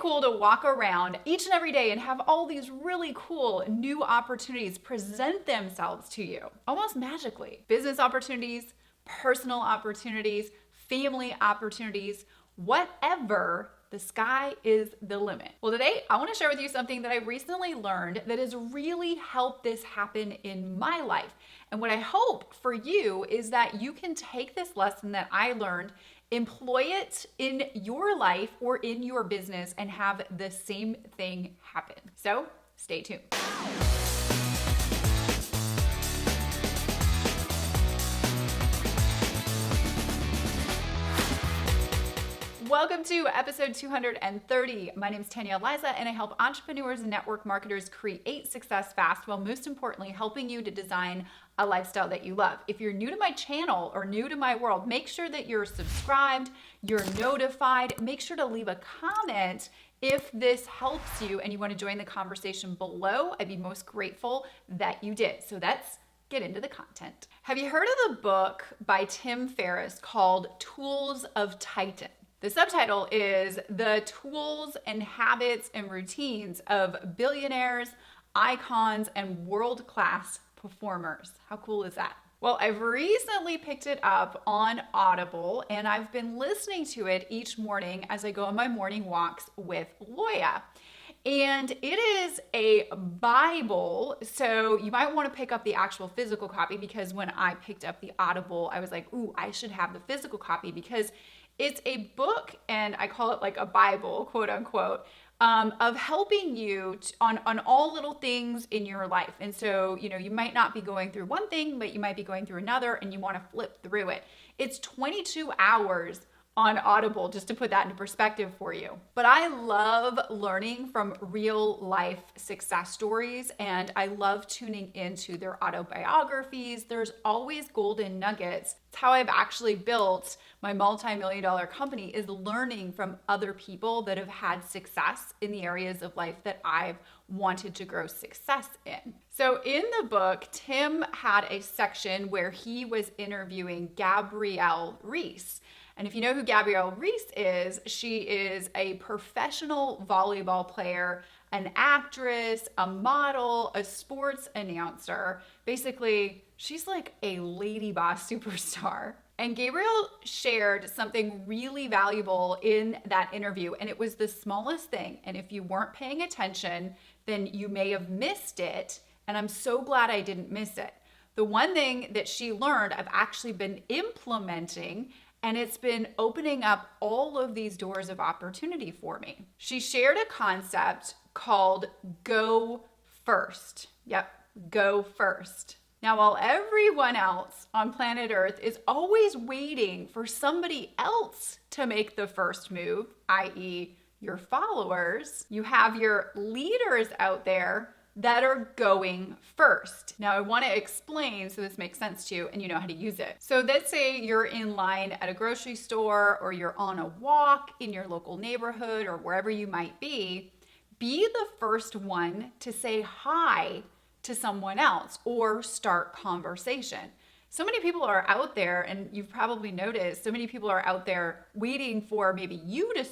cool to walk around each and every day and have all these really cool new opportunities present themselves to you almost magically. Business opportunities, personal opportunities, family opportunities, whatever. The sky is the limit. Well, today I want to share with you something that I recently learned that has really helped this happen in my life. And what I hope for you is that you can take this lesson that I learned, employ it in your life or in your business, and have the same thing happen. So stay tuned. Welcome to episode 230. My name is TanyaAliza, and I help entrepreneurs and network marketers create success fast while most importantly helping you to design a lifestyle that you love. If you're new to my channel or new to my world, make sure that you're subscribed, you're notified. Make sure to leave a comment if this helps you and you want to join the conversation below. I'd be most grateful that you did. So let's get into the content. Have you heard of the book by Tim Ferris called Tools of Titan? The subtitle is The Tools and Habits and Routines of Billionaires, Icons, and World-Class Performers. How cool is that? Well, I've recently picked it up on Audible, and I've been listening to it each morning as I go on my morning walks with Loya. And it is a Bible, so you might want to pick up the actual physical copy, because when I picked up the Audible, I was like, ooh, I should have the physical copy, because it's a book, and I call it like a Bible, quote unquote, of helping you on all little things in your life. And so, you might not be going through one thing, but you might be going through another, and you want to flip through it. It's 22 hours on Audible, just to put that into perspective for you. But I love learning from real life success stories, and I love tuning into their autobiographies. There's always golden nuggets. It's how I've actually built my multi-million-dollar company, is learning from other people that have had success in the areas of life that I've wanted to grow success in. So in the book, Tim had a section where he was interviewing Gabrielle Reece. And if you know who Gabrielle Reece is, she is a professional volleyball player, an actress, a model, a sports announcer. Basically, she's like a lady boss superstar. And Gabrielle shared something really valuable in that interview, and it was the smallest thing. And if you weren't paying attention, then you may have missed it. And I'm so glad I didn't miss it. The one thing that she learned, I've actually been implementing, and it's been opening up all of these doors of opportunity for me. She shared a concept called go first. Yep, go first. Now, while everyone else on planet Earth is always waiting for somebody else to make the first move, i.e. your followers, you have your leaders out there that are going first. Now I want to explain so this makes sense to you and you know how to use it. So let's say you're in line at a grocery store, or you're on a walk in your local neighborhood, or wherever you might be. Be the first one to say hi to someone else or start conversation. So many people are out there, and you've probably noticed, so many people are out there waiting for maybe you to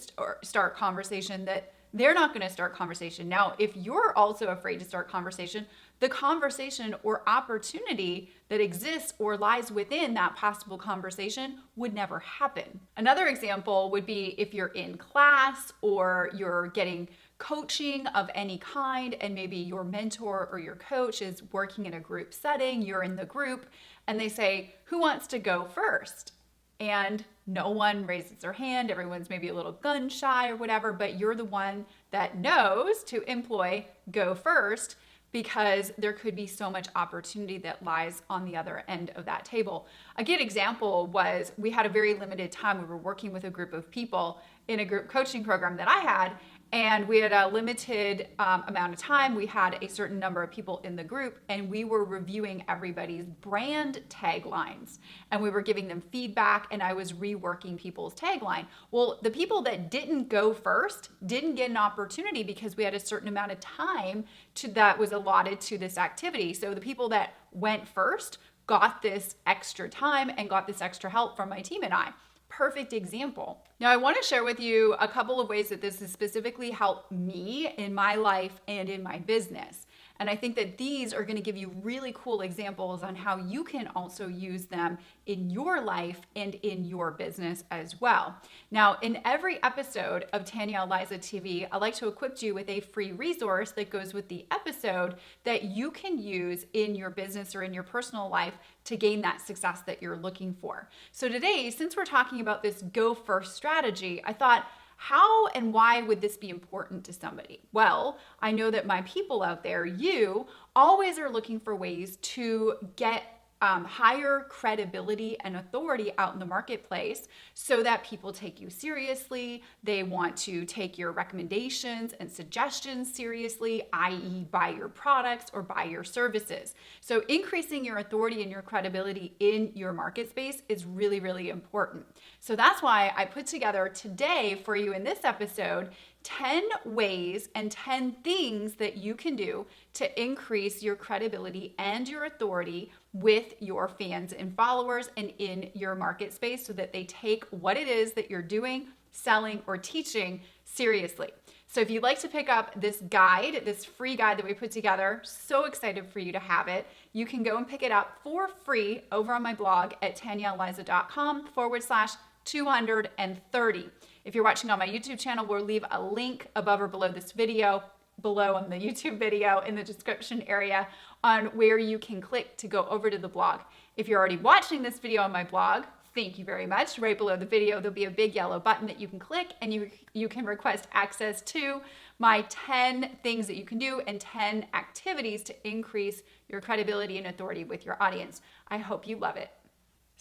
start conversation that they're not going to start conversation. Now, if you're also afraid to start conversation, the conversation or opportunity that exists or lies within that possible conversation would never happen. Another example would be if you're in class or you're getting coaching of any kind, and maybe your mentor or your coach is working in a group setting, you're in the group, and they say, who wants to go first? And no one raises their hand, everyone's maybe a little gun shy or whatever, but you're the one that knows to employ go first, because there could be so much opportunity that lies on the other end of that table. A good example was, we had a very limited time. We were working with a group of people in a group coaching program that I had, and we had a limited amount of time. We had a certain number of people in the group, and we were reviewing everybody's brand taglines, and we were giving them feedback, and I was reworking people's tagline. Well, the people that didn't go first didn't get an opportunity because we had a certain amount of time that was allotted to this activity. So the people that went first got this extra time and got this extra help from my team and I. perfect example. Now, I want to share with you a couple of ways that this has specifically helped me in my life and in my business. And I think that these are going to give you really cool examples on how you can also use them in your life and in your business as well. Now, in every episode of TanyaAliza TV, I like to equip you with a free resource that goes with the episode that you can use in your business or in your personal life to gain that success that you're looking for. So today, since we're talking about this go first strategy, I thought, how and why would this be important to somebody? Well, I know that my people out there, you, always are looking for ways to get higher credibility and authority out in the marketplace so that people take you seriously. They want to take your recommendations and suggestions seriously, i.e. buy your products or buy your services. So increasing your authority and your credibility in your market space is really, really important. So that's why I put together today for you in this episode 10 ways and 10 things that you can do to increase your credibility and your authority with your fans and followers and in your market space so that they take what it is that you're doing, selling, or teaching seriously. So if you'd like to pick up this guide, this free guide that we put together, so excited for you to have it. You can go and pick it up for free over on my blog at TanyaAliza.com/230. If you're watching on my YouTube channel, we'll leave a link above or below this video, below on the YouTube video in the description area on where you can click to go over to the blog. If you're already watching this video on my blog, thank you very much. Right below the video, there'll be a big yellow button that you can click and you can request access to my 10 things that you can do and 10 activities to increase your credibility and authority with your audience. I hope you love it.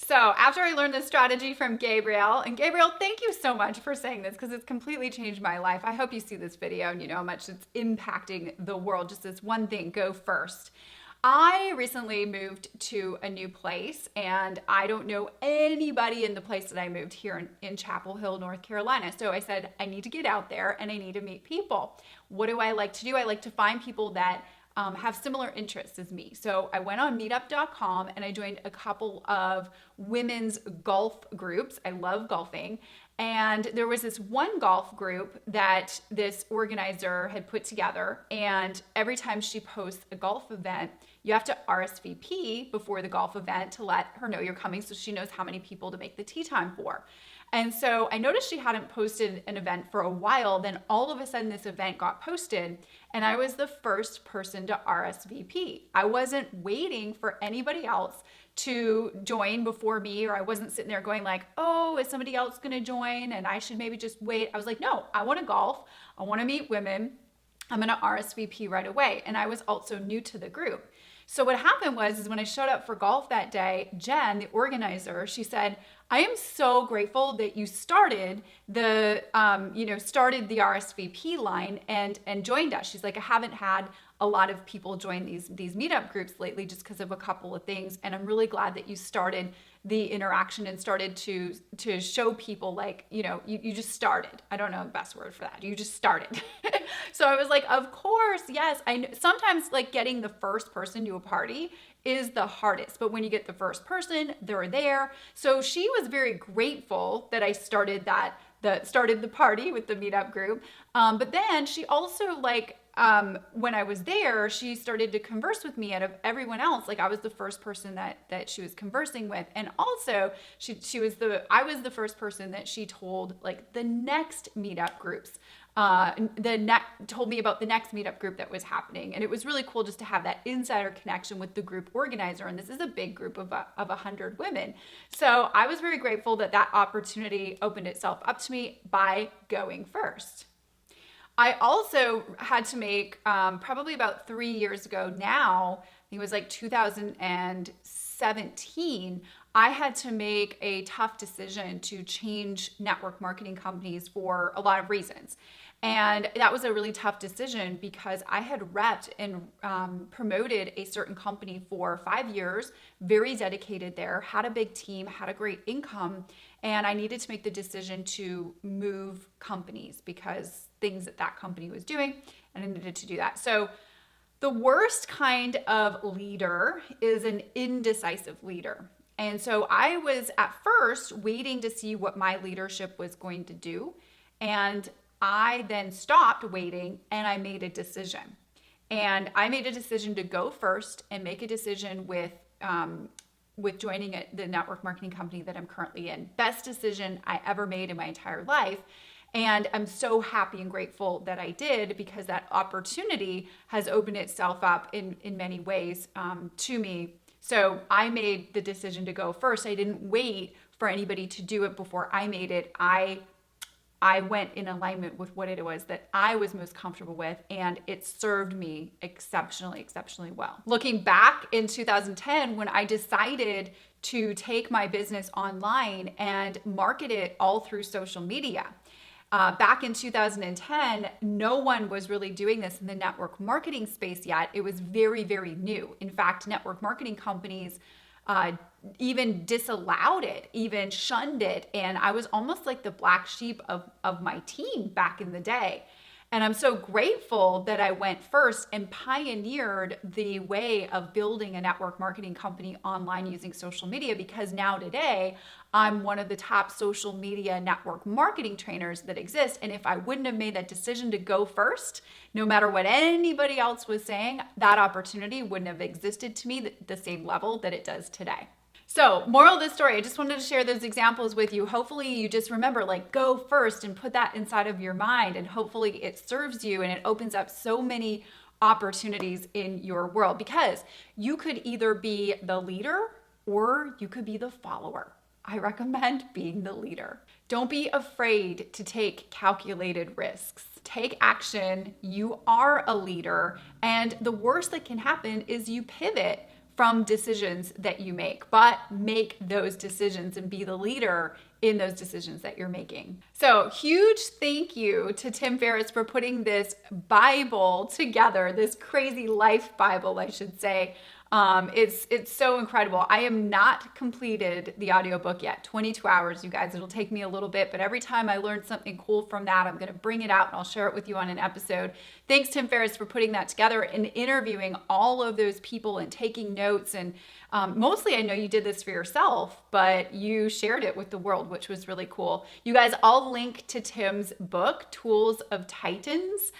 So after I learned this strategy from Gabrielle, and Gabrielle, thank you so much for saying this because it's completely changed my life. I hope you see this video and you know how much it's impacting the world. Just this one thing, go first. I recently moved to a new place and I don't know anybody in the place that I moved here in Chapel Hill, North Carolina. So I said, I need to get out there and I need to meet people. What do I like to do? I like to find people that have similar interests as me. So I went on meetup.com and I joined a couple of women's golf groups. I love golfing. And there was this one golf group that this organizer had put together. And every time she posts a golf event, you have to RSVP before the golf event to let her know you're coming so she knows how many people to make the tee time for. And so I noticed she hadn't posted an event for a while. Then all of a sudden this event got posted and I was the first person to RSVP. I wasn't waiting for anybody else to join before me, or I wasn't sitting there going like, oh, is somebody else going to join and I should maybe just wait. I was like, no, I want to golf. I want to meet women. I'm going to RSVP right away. And I was also new to the group. So what happened was when I showed up for golf that day, Jen, the organizer, she said, I am so grateful that you started the RSVP line and joined us. She's like, I haven't had a lot of people join these meetup groups lately just because of a couple of things. And I'm really glad that you started the interaction and started to show people like, you just started. I don't know the best word for that. You just started. So I was like, of course, yes. I know. Sometimes like getting the first person to a party is the hardest, but when you get the first person, they're there. So she was very grateful that I started started the party with the meetup group. But then she also when I was there, she started to converse with me out of everyone else. Like I was the first person that she was conversing with. And also I was the first person that she told like the next meetup groups. Told me about the next meetup group that was happening. And it was really cool just to have that insider connection with the group organizer. And this is a big group of 100 women. So I was very grateful that opportunity opened itself up to me by going first. I also had to make, probably about 3 years ago now, I think it was like 2017, I had to make a tough decision to change network marketing companies for a lot of reasons. And that was a really tough decision because I had repped and promoted a certain company for 5 years, very dedicated there, had a big team, had a great income, and I needed to make the decision to move companies because things that company was doing, and I needed to do that. So the worst kind of leader is an indecisive leader. And so I was at first waiting to see what my leadership was going to do. And I then stopped waiting and I made a decision. And I made a decision to go first and make a decision with joining the network marketing company that I'm currently in. Best decision I ever made in my entire life. And I'm so happy and grateful that I did, because that opportunity has opened itself up in many ways to me. So I made the decision to go first. I didn't wait for anybody to do it before I made it. I went in alignment with what it was that I was most comfortable with, and it served me exceptionally, exceptionally well. Looking back in 2010, when I decided to take my business online and market it all through social media, back in 2010, no one was really doing this in the network marketing space yet. It was very, very new. In fact, network marketing companies even disallowed it, even shunned it. And I was almost like the black sheep of my team back in the day. And I'm so grateful that I went first and pioneered the way of building a network marketing company online using social media, because now today I'm one of the top social media network marketing trainers that exist. And if I wouldn't have made that decision to go first, no matter what anybody else was saying, that opportunity wouldn't have existed to me at the same level that it does today. So, moral of the story, I just wanted to share those examples with you. Hopefully you just remember, like, go first and put that inside of your mind, and hopefully it serves you and it opens up so many opportunities in your world, because you could either be the leader or you could be the follower. I recommend being the leader. Don't be afraid to take calculated risks. Take action. You are a leader, and the worst that can happen is you pivot from decisions that you make, but make those decisions and be the leader in those decisions that you're making. So huge thank you to Tim Ferris for putting this Bible together, this crazy life Bible, I should say. It's so incredible. I am not completed the audiobook yet. 22 hours, you guys. It'll take me a little bit, but every time I learn something cool from that, I'm going to bring it out and I'll share it with you on an episode. Thanks, Tim Ferris, for putting that together and interviewing all of those people and taking notes. And mostly, I know you did this for yourself, but you shared it with the world, which was really cool. You guys, I'll link to Tim's book, Tools of Titans,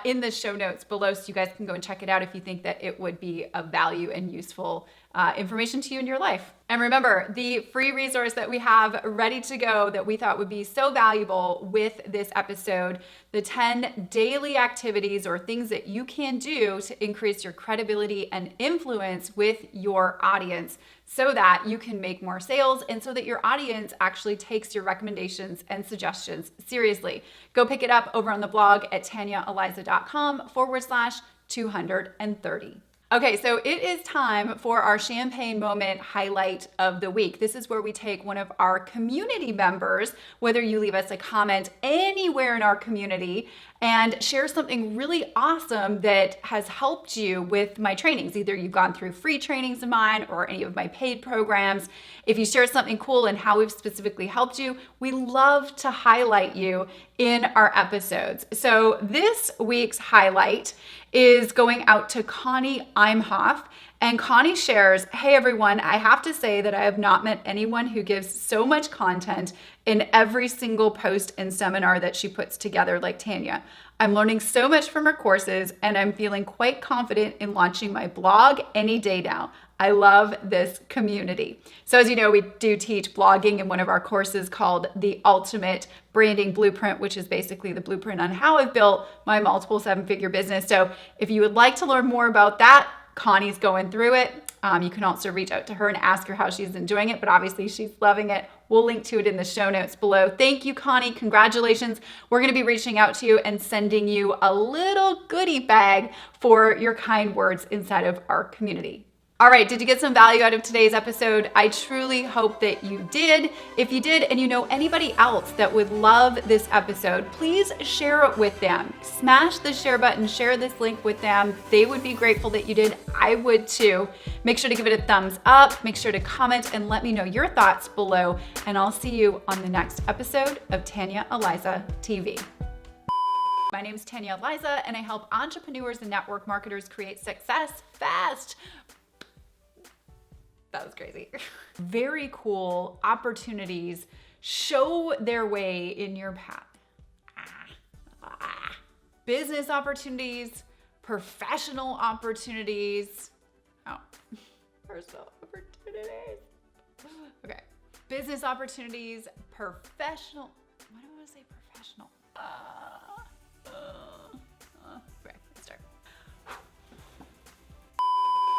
in the show notes below, so you guys can go and check it out if you think that it would be of value and useful information to you in your life. And remember, the free resource that we have ready to go that we thought would be so valuable with this episode, the 10 daily activities or things that you can do to increase your credibility and influence with your audience so that you can make more sales and so that your audience actually takes your recommendations and suggestions seriously. Go pick it up over on the blog at TanyaAliza.com/230. Okay, so it is time for our champagne moment highlight of the week. This is where we take one of our community members, whether you leave us a comment anywhere in our community, and share something really awesome that has helped you with my trainings. Either you've gone through free trainings of mine or any of my paid programs. If you share something cool and how we've specifically helped you, we love to highlight you in our episodes. So this week's highlight is going out to Connie Imhoff. And Connie shares, hey everyone, I have to say that I have not met anyone who gives so much content in every single post and seminar that she puts together like Tanya. I'm learning so much from her courses and I'm feeling quite confident in launching my blog any day now. I love this community. So as you know, we do teach blogging in one of our courses called The Ultimate Branding Blueprint, which is basically the blueprint on how I've built my multiple seven-figure business. So if you would like to learn more about that, Connie's going through it. You can also reach out to her and ask her how she's enjoying it, but obviously she's loving it. We'll link to it in the show notes below. Thank you, Connie. Congratulations. We're going to be reaching out to you and sending you a little goodie bag for your kind words inside of our community. All right, did you get some value out of today's episode? I truly hope that you did. If you did and you know anybody else that would love this episode, please share it with them. Smash the share button, share this link with them. They would be grateful that you did. I would too. Make sure to give it a thumbs up. Make sure to comment and let me know your thoughts below. And I'll see you on the next episode of TanyaAliza TV. My name is TanyaAliza and I help entrepreneurs and network marketers create success fast. That was crazy. Very cool opportunities show their way in your path. Business opportunities, professional opportunities. Oh, personal opportunities. Okay. Business opportunities, professional. Why do I want to say professional?